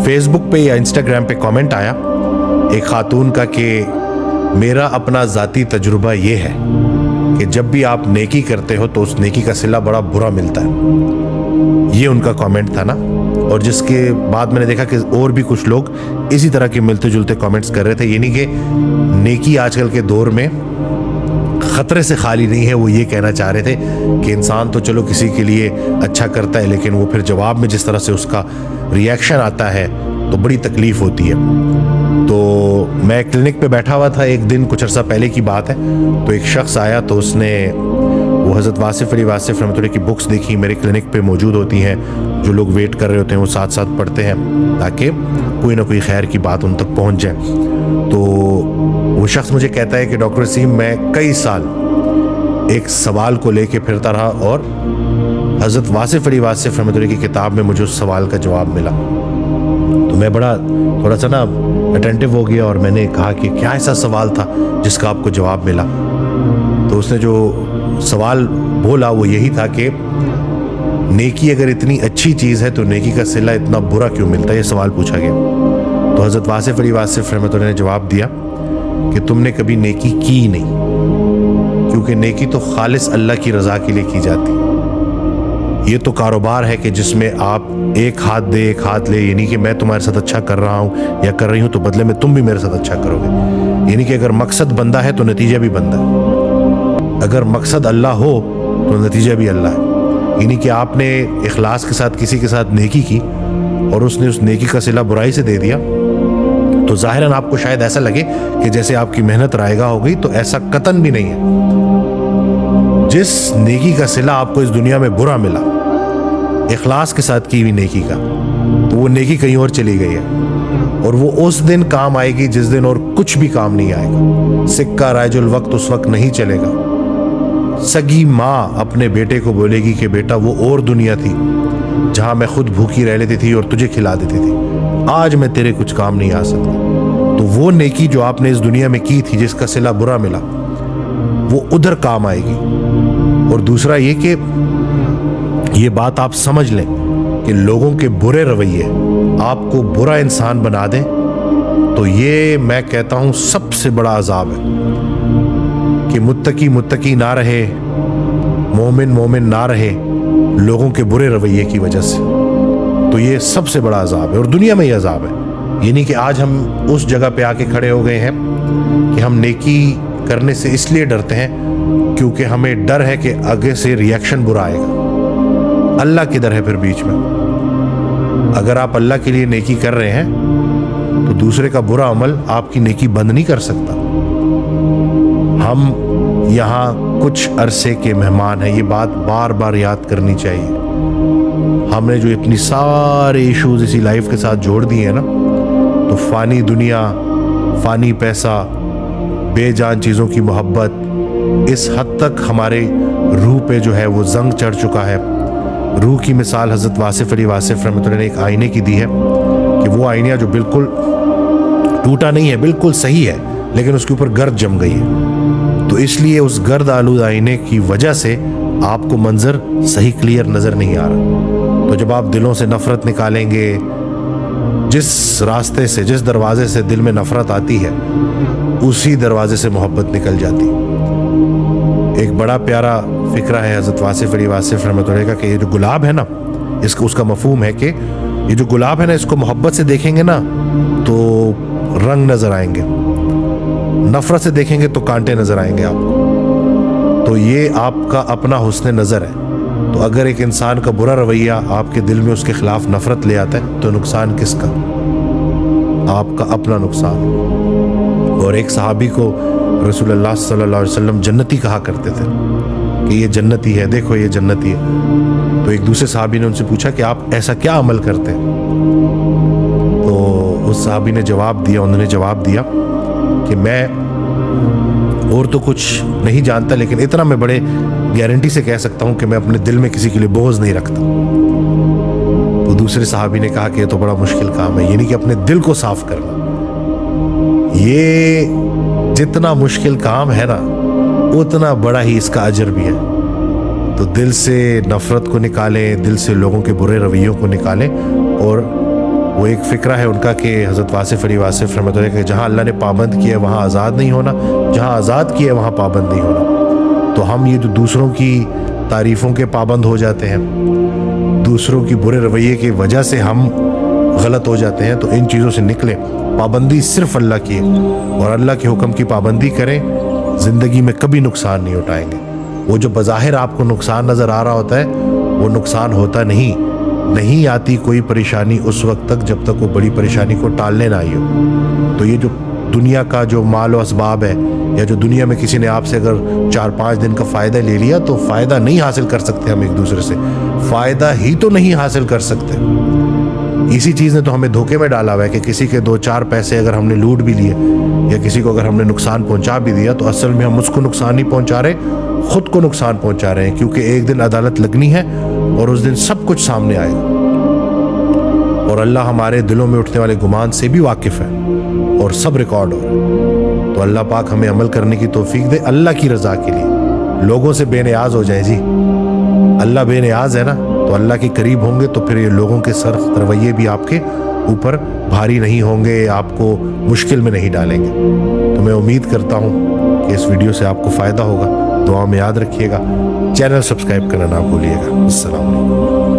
Face book पे या Instagram पे कमेंट आया एक खातून का कि मेरा अपना ज़ाती तजुर्बा ये है कि जब भी आप नेकी करते हो तो उस नेकी का सिला बड़ा बुरा मिलता है। ये उनका कमेंट था ना, और जिसके बाद मैंने देखा कि और भी कुछ लोग इसी तरह के मिलते जुलते कमेंट्स कर रहे थे। यानी कि नेकी आजकल के दौर में ख़तरे से खाली नहीं है। वो ये कहना चाह रहे थे कि इंसान तो चलो किसी के लिए अच्छा करता है, लेकिन वो फिर जवाब में जिस तरह से उसका रिएक्शन आता है तो बड़ी तकलीफ़ होती है। तो मैं क्लिनिक पे बैठा हुआ था एक दिन, कुछ अर्सा पहले की बात है। तो एक शख्स आया तो उसने वो हज़रत वासिफ़ अली वासिफ़ रहमतुल्लाह की बुक्स देखी, मेरे क्लिनिक पे मौजूद होती हैं। जो लोग वेट कर रहे होते हैं वो साथ साथ पढ़ते हैं ताकि कोई ना कोई खैर की बात उन तक पहुंच जाए। तो वो शख्स मुझे कहता है कि डॉक्टर वसीम, मैं कई साल एक सवाल को लेके फिरता रहा और हज़रत वासिफ़ अली वासिफ़ रहमतुल्लाह की किताब में मुझे उस सवाल का जवाब मिला। तो मैं बड़ा थोड़ा सा ना अटेंटिव हो गया और मैंने कहा कि क्या ऐसा सवाल था जिसका आपको जवाब मिला। तो उसने जो सवाल बोला वो यही था कि नेकी अगर इतनी अच्छी चीज़ है तो नेकी का सिला इतना बुरा क्यों मिलता है, ये सवाल पूछा गया। तो हज़रत वासिफ़ अली वासिफ़ रहमतुल्लाह ने जवाब दिया कि तुमने कभी नेकी की नहीं, क्योंकि नेकी तो खालिस अल्लाह की रज़ा के लिए की जाती है। ये तो कारोबार है कि जिसमें आप एक हाथ दे एक हाथ ले, यानी कि मैं तुम्हारे साथ अच्छा कर रहा हूँ या कर रही हूँ तो बदले में तुम भी मेरे साथ अच्छा करोगे। यानी कि अगर मकसद बंदा है तो नतीजा भी बंदा है, अगर मकसद अल्लाह हो तो नतीजा भी अल्लाह है। यानी कि आपने इखलास के साथ किसी के साथ नेकी की और उसने उस नेकी का सिला बुराई से दे दिया तो ज़ाहिरन आपको शायद ऐसा लगे कि जैसे आपकी मेहनत रायगा हो गई, तो ऐसा कतन भी नहीं है। जिस नेकी का सिला आपको इस दुनिया में बुरा मिला इखलास के साथ की हुई नेकी का, तो वो नेकी कहीं और चली गई है और वो उस दिन काम आएगी जिस दिन और कुछ भी काम नहीं आएगा। सिक्का राजुल वक्त उस वक्त नहीं चलेगा। सगी माँ अपने बेटे को बोलेगी कि बेटा वो और दुनिया थी जहां मैं खुद भूखी रह लेती थी और तुझे खिला देती थी, आज मैं तेरे कुछ काम नहीं आ सकता। तो वो नेकी जो आपने इस दुनिया में की थी जिसका सिला बुरा मिला वो उधर काम आएगी। और दूसरा ये कि ये बात आप समझ लें कि लोगों के बुरे रवैये आपको बुरा इंसान बना दें तो ये मैं कहता हूं सबसे बड़ा अजाब है कि मुत्तकी ना रहे, मोमिन ना रहे लोगों के बुरे रवैये की वजह से। तो ये सबसे बड़ा अजाब है और दुनिया में ये अजाब है। यानी कि आज हम उस जगह पे आके खड़े हो गए हैं कि हम नेकी करने से इसलिए डरते हैं क्योंकि हमें डर है कि आगे से रिएक्शन बुरा आएगा। अल्लाह किधर है फिर बीच में? अगर आप अल्लाह के लिए नेकी कर रहे हैं तो दूसरे का बुरा अमल आपकी नेकी बंद नहीं कर सकता। हम यहाँ कुछ अरसे के मेहमान हैं, ये बात बार बार याद करनी चाहिए। हमने जो इतनी सारे इश्यूज इसी लाइफ के साथ जोड़ दिए हैं ना, तो फानी दुनिया, फानी पैसा, बेजान चीज़ों की मोहब्बत, इस हद तक हमारे रूह पे जो है वो जंग चढ़ चुका है। रूह की मिसाल हज़रत वासिफ़ अली वासिफ़ रहमतुल्लाह ने एक आईने की दी है कि वो आईना जो बिल्कुल टूटा नहीं है, बिल्कुल सही है, लेकिन उसके ऊपर गर्द जम गई है। तो इसलिए उस गर्द आलूद आईने की वजह से आपको मंजर सही क्लियर नज़र नहीं आ रहा। तो जब आप दिलों से नफ़रत निकालेंगे, जिस रास्ते से, जिस दरवाजे से दिल में नफ़रत आती है उसी दरवाजे से मोहब्बत निकल जाती है। एक बड़ा प्यारा फ़िक्रा है हज़रत वासिफ़ अली वासिफ़ रहमतुल्लाह का कि ये जो गुलाब है ना, इसका उसका मफ़हूम है कि ये जो गुलाब है ना, इसको मोहब्बत से देखेंगे ना तो रंग नज़र आएंगे, नफ़रत से देखेंगे तो कांटे नज़र आएंगे आपको। तो ये आपका अपना हुस्न नज़र है। तो अगर एक इंसान का बुरा रवैया आपके दिल में उसके खिलाफ नफ़रत ले आता है तो नुकसान किसका? आपका अपना नुकसान। और एक सहाबी को रसूलुल्लाह सल्लल्लाहु अलैहि वसल्लम जन्नती कहा करते थे कि ये जन्नती है, देखो ये जन्नती है। तो एक दूसरे सहाबी ने उनसे पूछा कि आप ऐसा क्या अमल करते हैं? तो उस सहाबी ने जवाब दिया, उन्होंने जवाब दिया कि मैं और तो कुछ नहीं जानता, लेकिन इतना मैं बड़े गारंटी से कह सकता हूं कि मैं अपने दिल में किसी के लिए बोझ नहीं रखता। तो दूसरे सहाबी ने कहा कि ये तो बड़ा मुश्किल काम है, यानी कि अपने दिल को साफ करना। ये जितना मुश्किल काम है ना, उतना बड़ा ही इसका अजर भी है। तो दिल से नफरत को निकालें, दिल से लोगों के बुरे रवैयों को निकालें और वो एक फ़िक्रा है उनका कि हज़रत वासिफ़ अली वासिफ़ रहमतुल्लाह कि जहाँ अल्लाह ने पाबंद किया है वहाँ आज़ाद नहीं होना, जहाँ आज़ाद किया है वहाँ पाबंद नहीं होना। तो हम ये जो दूसरों की तारीफ़ों के पाबंद हो जाते हैं, दूसरों की बुरे रवैये की वजह से हम गलत हो जाते हैं, तो इन चीज़ों से निकलें। पाबंदी सिर्फ अल्लाह की है और अल्लाह के हुक्म की पाबंदी करें, ज़िंदगी में कभी नुकसान नहीं उठाएंगे। वो जो बज़ाहिर आपको नुकसान नज़र आ रहा होता है वो नुकसान होता नहीं आती कोई परेशानी उस वक्त तक जब तक वो बड़ी परेशानी को टालने ना आई हो। तो ये जो दुनिया का जो माल व असबाब है, या जो दुनिया में किसी ने आपसे अगर 4-5 दिन का फ़ायदा ले लिया, तो फ़ायदा नहीं हासिल कर सकते हम एक दूसरे से, फ़ायदा ही तो नहीं हासिल कर सकते। इसी चीज़ ने तो हमें धोखे में डाला हुआ है कि किसी के 2-4 पैसे अगर हमने लूट भी लिए या किसी को अगर हमने नुकसान पहुंचा भी दिया, तो असल में हम उसको नुकसान नहीं पहुंचा रहे, खुद को नुकसान पहुंचा रहे हैं। क्योंकि एक दिन अदालत लगनी है और उस दिन सब कुछ सामने आएगा और अल्लाह हमारे दिलों में उठने वाले गुमान से भी वाकिफ़ है और सब रिकॉर्ड हो रहा है। तो अल्लाह पाक हमें अमल करने की तौफीक दे अल्लाह की रज़ा के लिए। लोगों से बेनियाज हो जाए जी, अल्लाह बेनियाज है ना, तो अल्लाह के करीब होंगे तो फिर ये लोगों के सख्त रवैये भी आपके ऊपर भारी नहीं होंगे, आपको मुश्किल में नहीं डालेंगे। तो मैं उम्मीद करता हूँ कि इस वीडियो से आपको फ़ायदा होगा। दुआ में याद रखिएगा, चैनल सब्सक्राइब करना ना भूलिएगा। अस्सलाम वालेकुम।